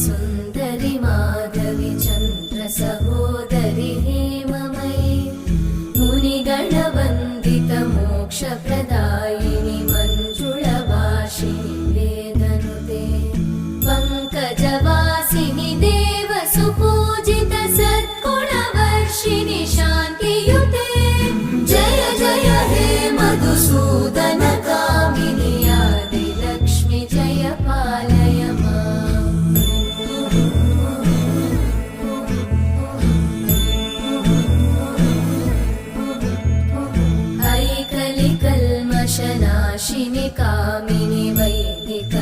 सुन्दरि माधवि चन्द्र सहोदरि हेममयि मुनिगणवन्दित मोक्षप्रदायिनि मञ्जुळभाषिणि वेदनुते पङ्कजवासिनि देवसुपूजित सद्गुणवर्षिणि शान्तियुते जय जय हे मधुसूदन कामिनि आदिलक्ष्मि जय पालय माम्। ऐकलिकल्मषनाशिनि कामिनि वैदिक